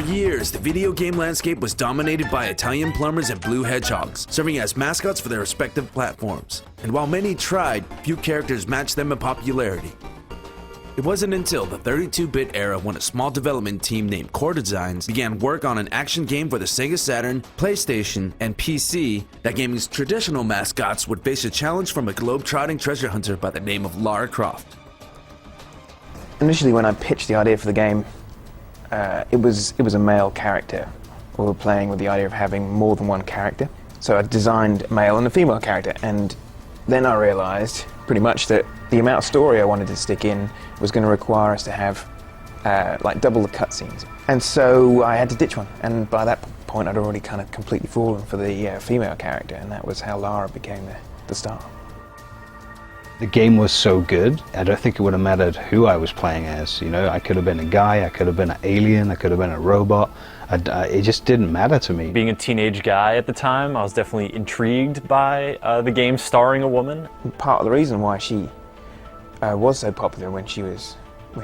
For years, the video game landscape was dominated by Italian plumbers and blue hedgehogs, serving as mascots for their respective platforms. And while many tried, few characters matched them in popularity. It wasn't until the 32-bit era when a small development team named Core Designs began work on an action game for the Sega Saturn, PlayStation, and PC that gaming's traditional mascots would face a challenge from a globe-trotting treasure hunter by the name of Lara Croft. Initially, when I pitched the idea for the game, it was a male character. We were playing with the idea of having more than one character. So I designed a male and a female character, and then I realized pretty much that the amount of story I wanted to stick in was going to require us to have like double the cutscenes. And so I had to ditch one, and by that point I'd already kind of completely fallen for the female character, and that was how Lara became the star. The game was so good, I don't think it would have mattered who I was playing as. You know, I could have been a guy, I could have been an alien, I could have been a robot. It just didn't matter to me. Being a teenage guy at the time, I was definitely intrigued by the game starring a woman. Part of the reason why she was so popular when she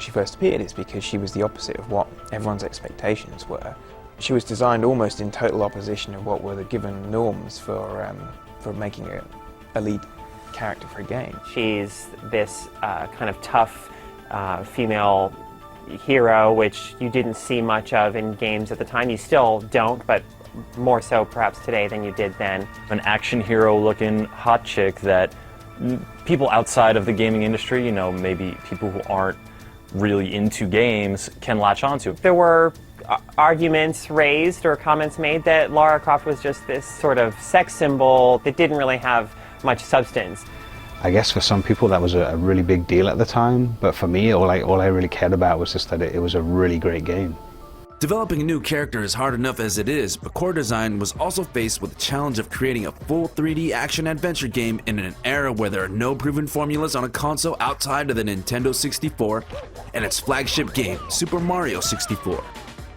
first appeared is because she was the opposite of what everyone's expectations were. She was designed almost in total opposition of what were the given norms for making a lead character for a game. She's this kind of tough female hero, which you didn't see much of in games at the time. You still don't, but more so perhaps today than you did then. An action hero looking hot chick that people outside of the gaming industry, you know, maybe people who aren't really into games, can latch onto. There were arguments raised or comments made that Lara Croft was just this sort of sex symbol that didn't really have much substance. I guess for some people that was a really big deal at the time, but for me, all I really cared about was just that it was a really great game. Developing a new character is hard enough as it is, but Core Design was also faced with the challenge of creating a full 3D action-adventure game in an era where there are no proven formulas on a console outside of the Nintendo 64 and its flagship game, Super Mario 64.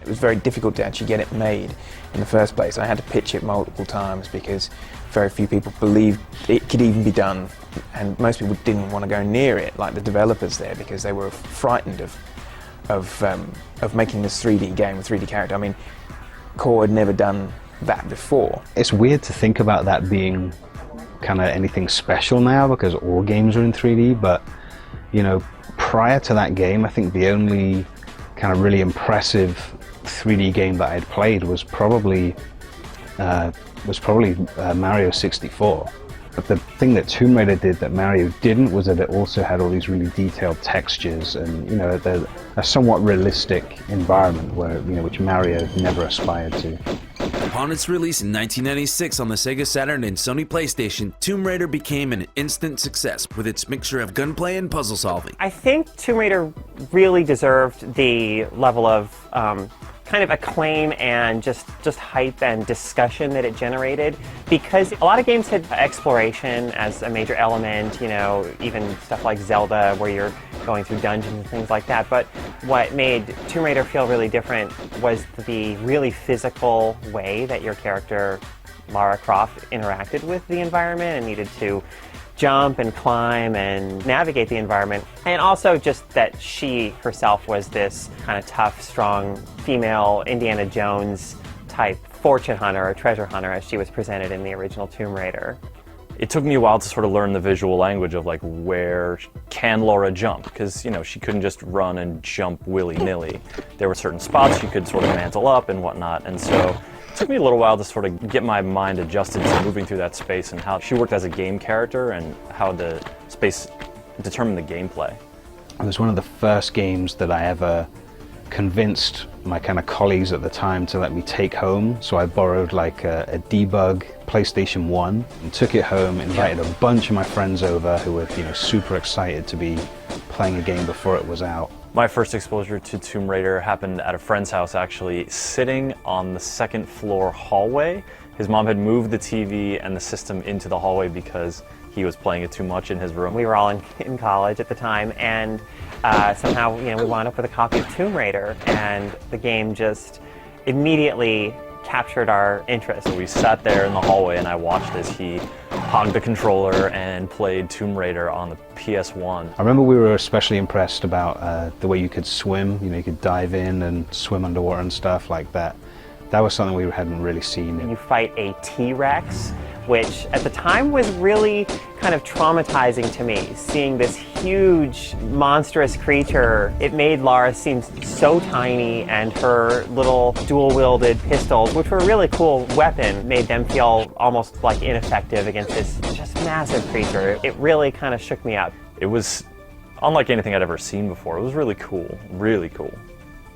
It was very difficult to actually get it made in the first place. I had to pitch it multiple times because very few people believed it could even be done, and most people didn't want to go near it, like the developers there, because they were frightened of making this 3D game with 3D character. I mean, Core had never done that before. It's weird to think about that being kind of anything special now because all games are in 3D, but you know, prior to that game, I think the only kind of really impressive 3D game that I'd played was probably Mario 64. But the thing that Tomb Raider did that Mario didn't was that it also had all these really detailed textures and, you know, a somewhat realistic environment where, you know, which Mario never aspired to. Upon its release in 1996 on the Sega Saturn and Sony PlayStation, Tomb Raider became an instant success with its mixture of gunplay and puzzle solving. I think Tomb Raider really deserved the level of kind of acclaim and just hype and discussion that it generated, because a lot of games had exploration as a major element, you know, even stuff like Zelda where you're going through dungeons and things like that. But what made Tomb Raider feel really different was the really physical way that your character, Lara Croft, interacted with the environment and needed to jump and climb and navigate the environment. And also just that she herself was this kind of tough, strong, female Indiana Jones type fortune hunter or treasure hunter as she was presented in the original Tomb Raider. It took me a while to sort of learn the visual language of like, where can Laura jump? Because, you know, she couldn't just run and jump willy-nilly. There were certain spots she could sort of mantle up and whatnot, and so it took me a little while to sort of get my mind adjusted to moving through that space and how she worked as a game character and how the space determined the gameplay. It was one of the first games that I ever convinced my kind of colleagues at the time to let me take home. So I borrowed like a debug PlayStation 1 and took it home, invited a bunch of my friends over who were, you know, super excited to be playing a game before it was out. My first exposure to Tomb Raider happened at a friend's house, actually, sitting on the second floor hallway. His mom had moved the TV and the system into the hallway because he was playing it too much in his room. We were all in college at the time, and somehow, you know, we wound up with a copy of Tomb Raider, and the game just immediately captured our interest. So we sat there in the hallway and I watched as he hogged the controller and played Tomb Raider on the PS1. I remember we were especially impressed about the way you could swim. You know, you could dive in and swim underwater and stuff like that. That was something we hadn't really seen. You fight a T-Rex, which at the time was really kind of traumatizing to me. Seeing this huge, monstrous creature, it made Lara seem so tiny, and her little dual-wielded pistols, which were a really cool weapon, made them feel almost like ineffective against this just massive creature. It really kind of shook me up. It was unlike anything I'd ever seen before. It was really cool, really cool.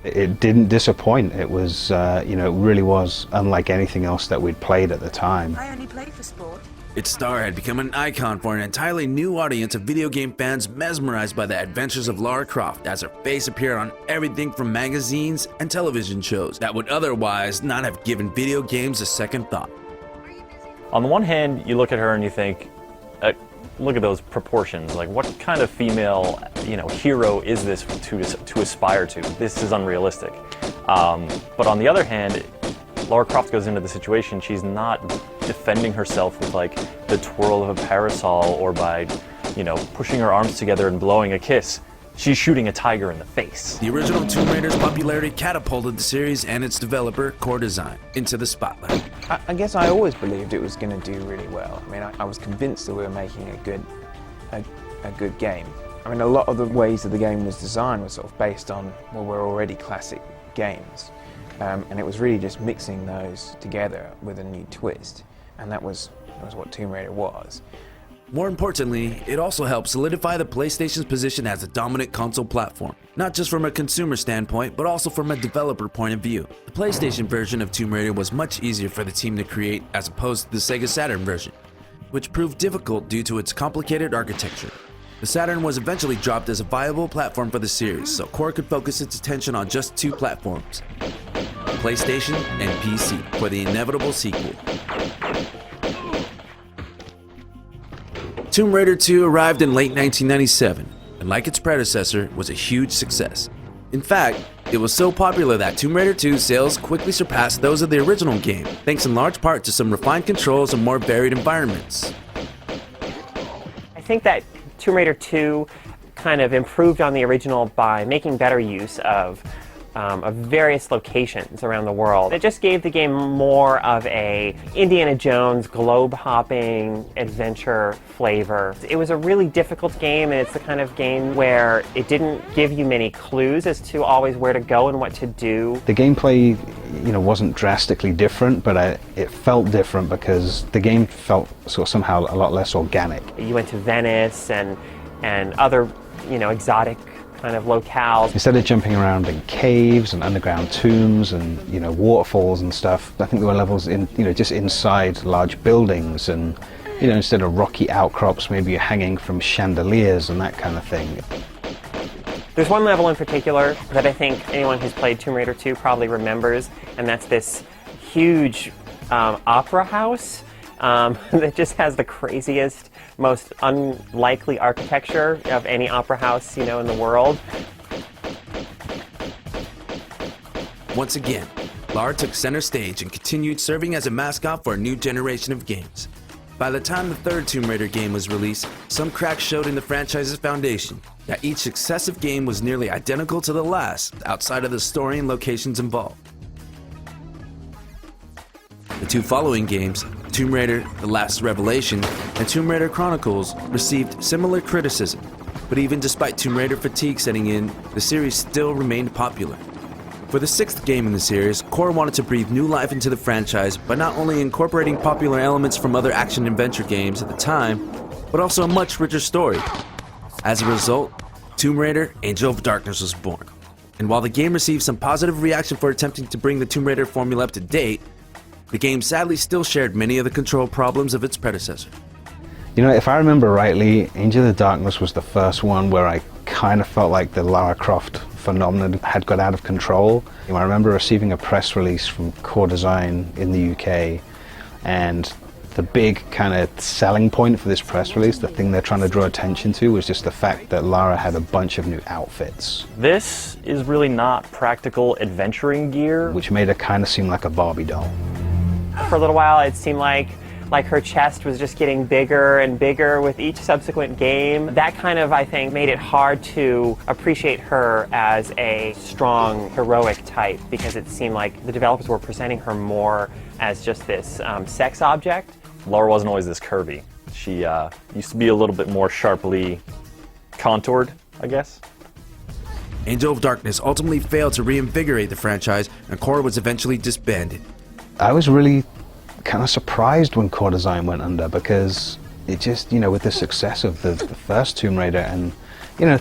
It didn't disappoint. It was, you know, it really was unlike anything else that we'd played at the time. I only play for sport. Its star had become an icon for an entirely new audience of video game fans mesmerized by the adventures of Lara Croft, as her face appeared on everything from magazines and television shows that would otherwise not have given video games a second thought. On the one hand, you look at her and you think, look at those proportions. Like, what kind of female, you know, hero is this to aspire to? This is unrealistic. But on the other hand, Lara Croft goes into the situation. She's not defending herself with like the twirl of a parasol or by, you know, pushing her arms together and blowing a kiss. She's shooting a tiger in the face. The original Tomb Raider's popularity catapulted the series and its developer, Core Design, into the spotlight. I guess I always believed it was going to do really well. I mean, I was convinced that we were making a good game. I mean, a lot of the ways that the game was designed was sort of based on what were already classic games. And it was really just mixing those together with a new twist. And that was what Tomb Raider was. More importantly, it also helped solidify the PlayStation's position as a dominant console platform, not just from a consumer standpoint, but also from a developer point of view. The PlayStation version of Tomb Raider was much easier for the team to create as opposed to the Sega Saturn version, which proved difficult due to its complicated architecture. The Saturn was eventually dropped as a viable platform for the series, so Core could focus its attention on just two platforms, PlayStation and PC, for the inevitable sequel. Tomb Raider 2 arrived in late 1997, and like its predecessor, was a huge success. In fact, it was so popular that Tomb Raider 2 sales quickly surpassed those of the original game, thanks in large part to some refined controls and more varied environments. I think that Tomb Raider 2 kind of improved on the original by making better use of various locations around the world. It just gave the game more of a Indiana Jones globe-hopping adventure flavor. It was a really difficult game, and it's the kind of game where it didn't give you many clues as to always where to go and what to do. The gameplay, you know, wasn't drastically different, but it felt different because the game felt sort of somehow a lot less organic. You went to Venice and other, you know, exotic kind of locales. Instead of jumping around in caves and underground tombs and, you know, waterfalls and stuff, I think there were levels in, you know, just inside large buildings, and, you know, instead of rocky outcrops, maybe you're hanging from chandeliers and that kind of thing. There's one level in particular that I think anyone who's played Tomb Raider 2 probably remembers, and that's this huge opera house that just has the craziest, most unlikely architecture of any opera house, you know, in the world. Once again, Lara took center stage and continued serving as a mascot for a new generation of games. By the time the third Tomb Raider game was released, some cracks showed in the franchise's foundation, that each successive game was nearly identical to the last, outside of the story and locations involved. The two following games, Tomb Raider: The Last Revelation and Tomb Raider Chronicles, received similar criticism, but even despite Tomb Raider fatigue setting in, the series still remained popular. For the sixth game in the series, Core wanted to breathe new life into the franchise by not only incorporating popular elements from other action-adventure games at the time, but also a much richer story. As a result, Tomb Raider: Angel of Darkness was born. And while the game received some positive reaction for attempting to bring the Tomb Raider formula up to date, the game sadly still shared many of the control problems of its predecessor. You know, if I remember rightly, Angel of Darkness was the first one where I kind of felt like the Lara Croft phenomenon had got out of control. You know, I remember receiving a press release from Core Design in the UK, and the big kind of selling point for this press release, the thing they're trying to draw attention to, was just the fact that Lara had a bunch of new outfits. This is really not practical adventuring gear. Which made her kind of seem like a Barbie doll. For a little while, it seemed like like her chest was just getting bigger and bigger with each subsequent game. That kind of, I think, made it hard to appreciate her as a strong, heroic type, because it seemed like the developers were presenting her more as just this sex object. Lara wasn't always this curvy. She used to be a little bit more sharply contoured, I guess. Angel of Darkness ultimately failed to reinvigorate the franchise, and Core was eventually disbanded. I was really kind of surprised when Core Design went under, because it just, with the success of the first Tomb Raider and,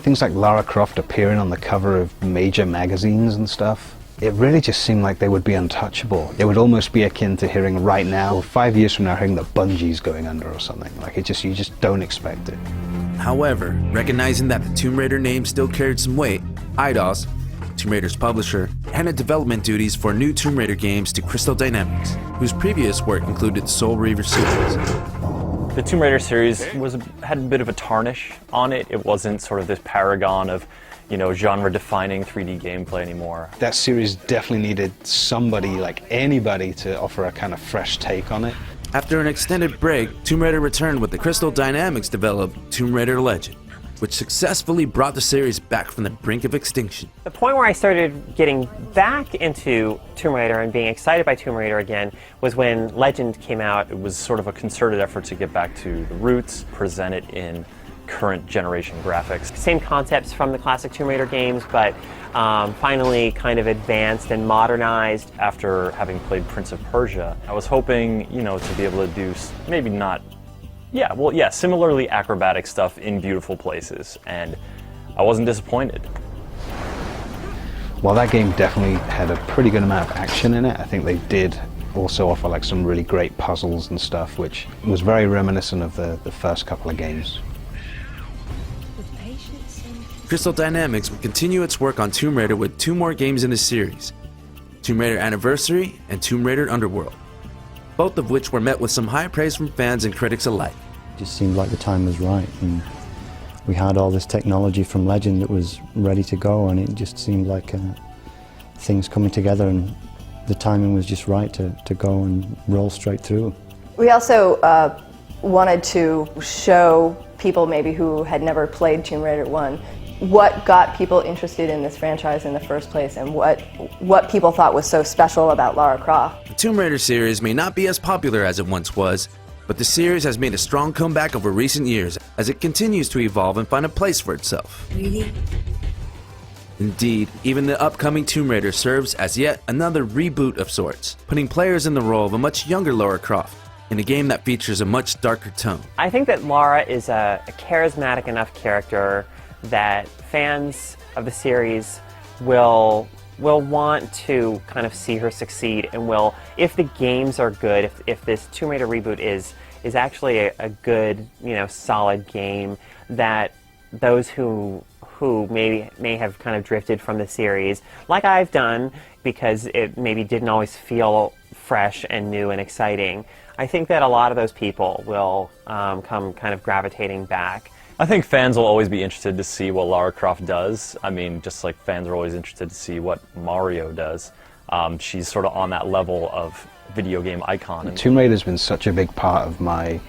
things like Lara Croft appearing on the cover of major magazines and stuff, it really just seemed like they would be untouchable. It would almost be akin to hearing right now, or 5 years from now, hearing that Bungie's going under or something. Like, you just don't expect it. However, recognizing that the Tomb Raider name still carried some weight, Eidos, Tomb Raider's publisher, handed development duties for new Tomb Raider games to Crystal Dynamics, whose previous work included the Soul Reaver series. The Tomb Raider series had a bit of a tarnish on it. It wasn't sort of this paragon of, genre-defining 3D gameplay anymore. That series definitely needed somebody, like anybody, to offer a kind of fresh take on it. After an extended break, Tomb Raider returned with the Crystal Dynamics developed Tomb Raider Legend, which successfully brought the series back from the brink of extinction. The point where I started getting back into Tomb Raider and being excited by Tomb Raider again was when Legend came out. It was sort of a concerted effort to get back to the roots, present it in current generation graphics. Same concepts from the classic Tomb Raider games, but finally kind of advanced and modernized. After having played Prince of Persia, I was hoping, to be able to do maybe not, similarly acrobatic stuff in beautiful places, and I wasn't disappointed. While that game definitely had a pretty good amount of action in it, I think they did also offer like some really great puzzles and stuff, which was very reminiscent of the first couple of games. Crystal Dynamics would continue its work on Tomb Raider with 2 more games in the series, Tomb Raider Anniversary and Tomb Raider Underworld, both of which were met with some high praise from fans and critics alike. It just seemed like the time was right, and we had all this technology from Legend that was ready to go, and it just seemed like things coming together, and the timing was just right to go and roll straight through. We also wanted to show people maybe who had never played Tomb Raider 1 what got people interested in this franchise in the first place, and what people thought was so special about Lara Croft. The Tomb Raider series may not be as popular as it once was, but the series has made a strong comeback over recent years as it continues to evolve and find a place for itself. Really? Indeed, even the upcoming Tomb Raider serves as yet another reboot of sorts, putting players in the role of a much younger Lara Croft, in a game that features a much darker tone. I think that Lara is a charismatic enough character that fans of the series will want to kind of see her succeed, and will, if the games are good, if this Tomb Raider reboot is actually a good, solid game, that those who may have kind of drifted from the series, like I've done, because it maybe didn't always feel fresh and new and exciting, I think that a lot of those people will come kind of gravitating back. I think fans will always be interested to see what Lara Croft does. I mean, just like fans are always interested to see what Mario does. She's sort of on that level of video game icon. Tomb Raider's been such a big part of my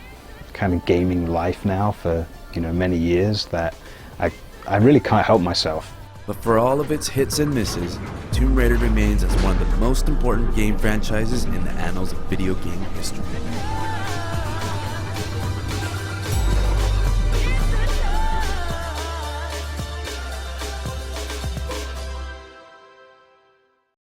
kind of gaming life now for, many years that I really can't help myself. But for all of its hits and misses, Tomb Raider remains as one of the most important game franchises in the annals of video game history.